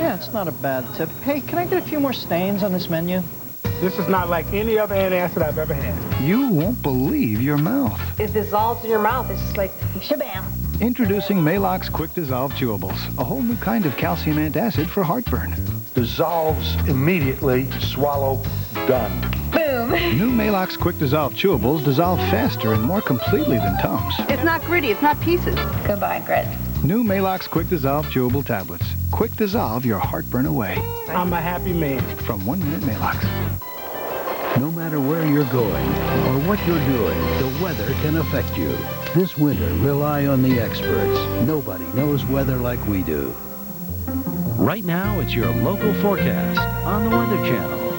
Yeah, it's not a bad tip. Hey, can I get a few more stains on this menu? This is not like any other antacid I've ever had. You won't believe your mouth. It dissolves in your mouth. It's just like, shabam. Introducing Maalox Quick Dissolve Chewables, a whole new kind of calcium antacid for heartburn. Dissolves immediately, swallow, done. Boom. New Maalox Quick Dissolve Chewables dissolve faster and more completely than Tums. It's not gritty. It's not pieces. Goodbye, grit. New Maalox Quick Dissolve Chewable Tablets. Quick dissolve your heartburn away. I'm a happy man. From 1 Minute Maalox. No matter where you're going or what you're doing, the weather can affect you. This winter, rely on the experts. Nobody knows weather like we do. Right now, it's your local forecast on the Weather Channel.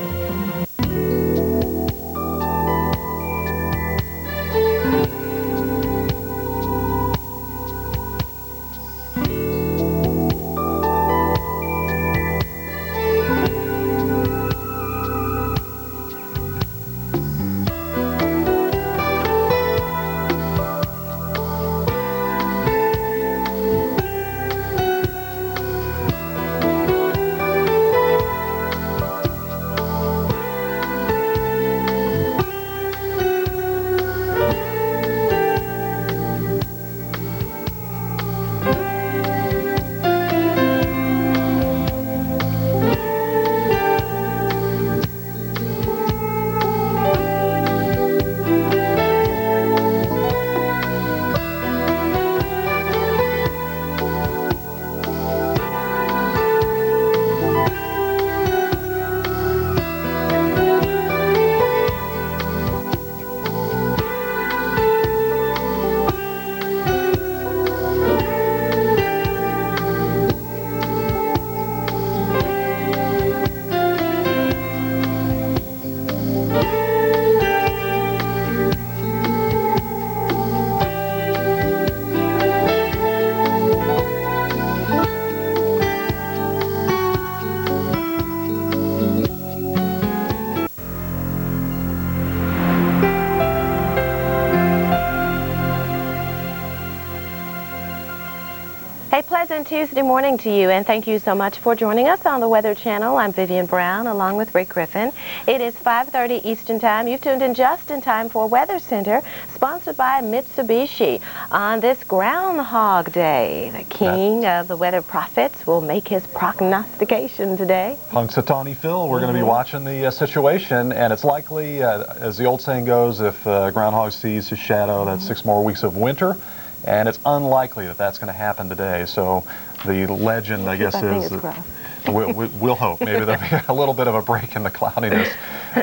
Pleasant Tuesday morning to you, and thank you so much for joining us on the Weather Channel. I'm Vivian Brown along with Rick Griffin. It is 5:30 Eastern Time. You've tuned in just in time for Weather Center, sponsored by Mitsubishi. On this Groundhog Day, the king of the weather prophets will make his prognostication today. Punxsutawney Phil, we're going to be watching the situation, and it's likely, as the old saying goes, if Groundhog sees his shadow, that's 6 more weeks of winter. And it's unlikely that that's going to happen today. So the legend, I guess, is that we'll hope. Maybe there'll be a little bit of a break in the cloudiness.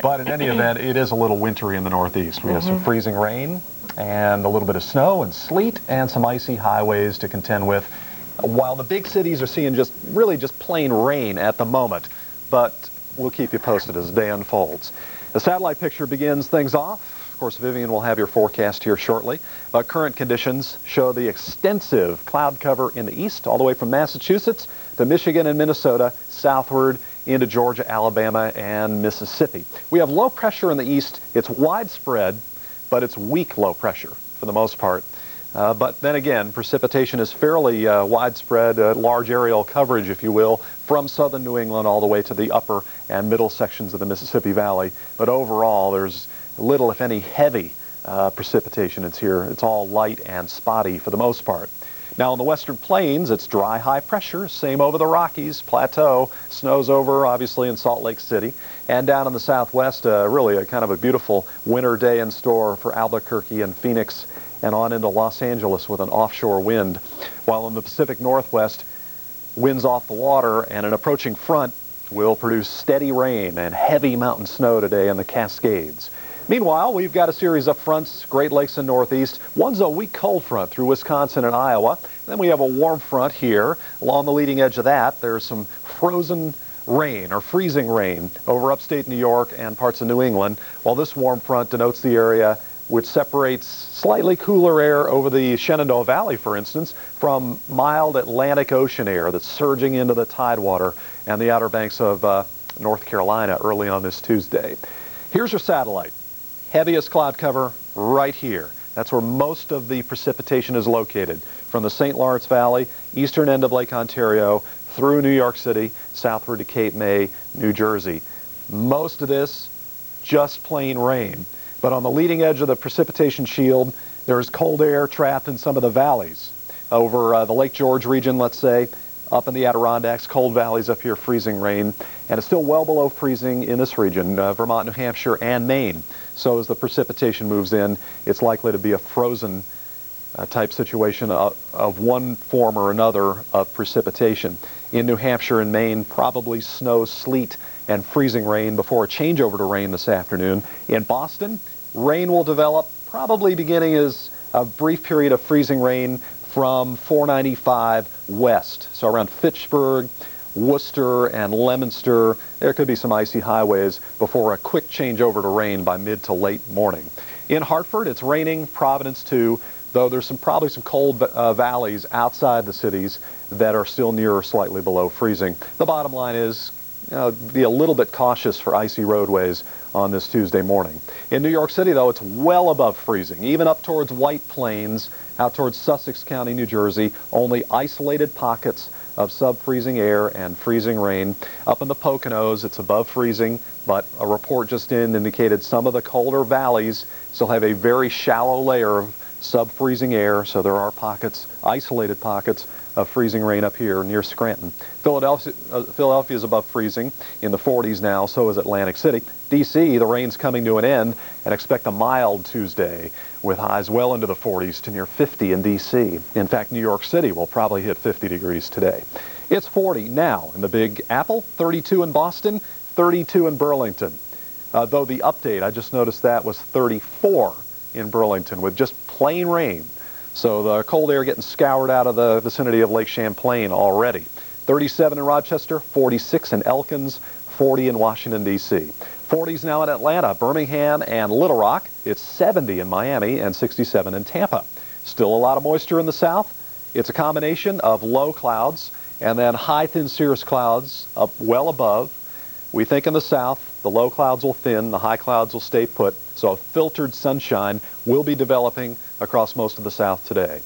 But in any event, it is a little wintry in the Northeast. We have some freezing rain and a little bit of snow and sleet and some icy highways to contend with, while the big cities are seeing just plain rain at the moment. But we'll keep you posted as the day unfolds. The satellite picture begins things off. Of course, Vivian will have your forecast here shortly. But current conditions show the extensive cloud cover in the east, all the way from Massachusetts to Michigan and Minnesota, southward into Georgia, Alabama, and Mississippi. We have low pressure in the east. It's widespread, but it's weak low pressure for the most part. But then again, precipitation is fairly widespread, large aerial coverage, if you will, from southern New England all the way to the upper and middle sections of the Mississippi Valley. But overall, there's little, if any, heavy precipitation. It's here. It's all light and spotty for the most part. Now on the western plains, it's dry high pressure. Same over the Rockies, plateau. Snows over, obviously, in Salt Lake City. And down in the southwest, really a kind of a beautiful winter day in store for Albuquerque and Phoenix and on into Los Angeles with an offshore wind. While in the Pacific Northwest, winds off the water and an approaching front will produce steady rain and heavy mountain snow today in the Cascades. Meanwhile, we've got a series of fronts, Great Lakes and Northeast. One's a weak cold front through Wisconsin and Iowa. Then we have a warm front here. Along the leading edge of that, there's some frozen rain or freezing rain over upstate New York and parts of New England, while this warm front denotes the area which separates slightly cooler air over the Shenandoah Valley, for instance, from mild Atlantic Ocean air that's surging into the Tidewater and the Outer Banks of North Carolina early on this Tuesday. Here's your satellite. Heaviest cloud cover right here. That's where most of the precipitation is located, from the St. Lawrence Valley, eastern end of Lake Ontario, through New York City, southward to Cape May, New Jersey. Most of this just plain rain. But on the leading edge of the precipitation shield, there's cold air trapped in some of the valleys. Over the Lake George region, let's say, up in the Adirondacks, cold valleys up here, freezing rain. And it's still well below freezing in this region, Vermont, New Hampshire, and Maine. So as the precipitation moves in, it's likely to be a frozen type situation of one form or another of precipitation. In New Hampshire and Maine, probably snow, sleet, and freezing rain before a changeover to rain this afternoon. In Boston, rain will develop probably beginning as a brief period of freezing rain from 495 west. So around Fitchburg, Worcester, and Leominster, there could be some icy highways before a quick changeover to rain by mid to late morning. In Hartford, it's raining, Providence too, though there's probably some cold valleys outside the cities that are still near or slightly below freezing. The bottom line is, be a little bit cautious for icy roadways on this Tuesday morning. In New York City, though, it's well above freezing, even up towards White Plains, out towards Sussex County, New Jersey, only isolated pockets of sub-freezing air and freezing rain. Up in the Poconos, it's above freezing, but a report just indicated some of the colder valleys still have a very shallow layer of sub-freezing air, so there are pockets, isolated pockets, of freezing rain up here near Scranton. Philadelphia is above freezing in the 40s now, so is Atlantic City. D.C., the rain's coming to an end, and expect a mild Tuesday with highs well into the 40s to near 50 in D.C. In fact, New York City will probably hit 50 degrees today. It's 40 now in the Big Apple, 32 in Boston, 32 in Burlington. Though the update, I just noticed that, was 34 in Burlington with just plain rain. So the cold air getting scoured out of the vicinity of Lake Champlain already. 37 in Rochester, 46 in Elkins, 40 in Washington, D.C. 40s now in Atlanta, Birmingham, and Little Rock. It's 70 in Miami and 67 in Tampa. Still a lot of moisture in the south. It's a combination of low clouds and then high thin cirrus clouds up well above. We think in the south, the low clouds will thin, the high clouds will stay put. So a filtered sunshine will be developing across most of the south today.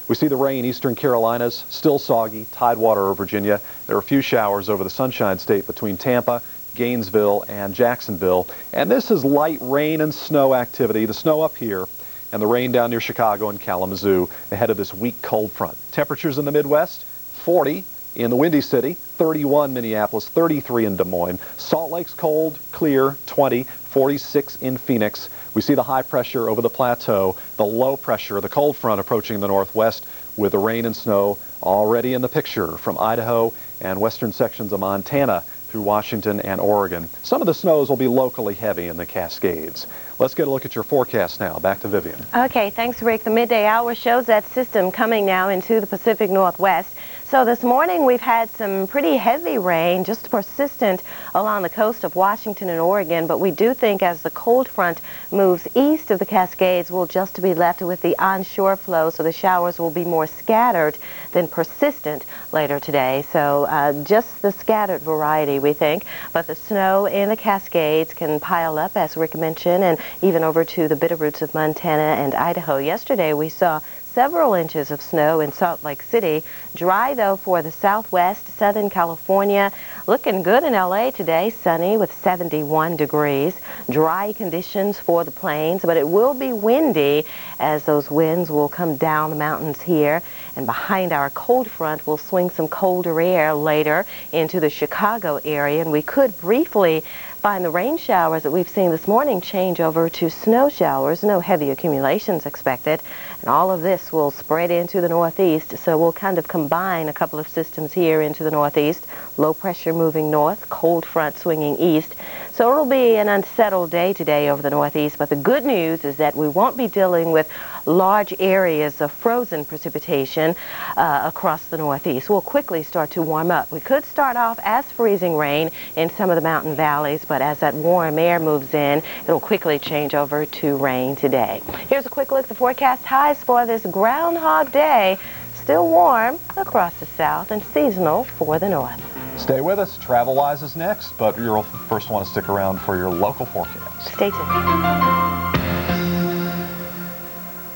We see the rain, eastern Carolinas, still soggy, tidewater over Virginia. There are a few showers over the Sunshine State between Tampa, Gainesville, and Jacksonville. And this is light rain and snow activity, the snow up here, and the rain down near Chicago and Kalamazoo ahead of this weak cold front. Temperatures in the Midwest, 40 in the Windy City, 31 Minneapolis, 33 in Des Moines. Salt Lake's cold, clear, 20, 46 in Phoenix. We see the high pressure over the plateau, the low pressure, the cold front approaching the northwest with the rain and snow already in the picture from Idaho and western sections of Montana through Washington and Oregon. Some of the snows will be locally heavy in the Cascades. Let's get a look at your forecast now. Back to Vivian. Okay, thanks, Rick. The midday hour shows that system coming now into the Pacific Northwest. So this morning we've had some pretty heavy rain, just persistent along the coast of Washington and Oregon, but we do think as the cold front moves east of the Cascades, we'll just be left with the onshore flow, so the showers will be more scattered than persistent later today. So just the scattered variety, we think, but the snow in the Cascades can pile up, as Rick mentioned, and even over to the Bitterroots of Montana and Idaho. Yesterday we saw several inches of snow in Salt Lake City. Dry, though, for the southwest, Southern California. Looking good in LA today, sunny with 71 degrees. Dry conditions for the plains, but it will be windy as those winds will come down the mountains here. And behind our cold front will swing some colder air later into the Chicago area, and we could briefly find the rain showers that we've seen this morning change over to snow showers. No heavy accumulations expected, and all of this will spread into the northeast, so we'll kind of combine a couple of systems here into the northeast. Low pressure moving north, cold front swinging east. So it'll be an unsettled day today over the northeast, but the good news is that we won't be dealing with large areas of frozen precipitation across the northeast. We'll quickly start to warm up. We could start off as freezing rain in some of the mountain valleys, but as that warm air moves in, it'll quickly change over to rain today. Here's a quick look at the forecast highs for this Groundhog Day. Still warm across the south and seasonal for the north. Stay with us. TravelWise is next, but you'll first want to stick around for your local forecast. Stay tuned.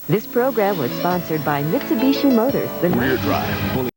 This program was sponsored by Mitsubishi Motors. The Rear drive.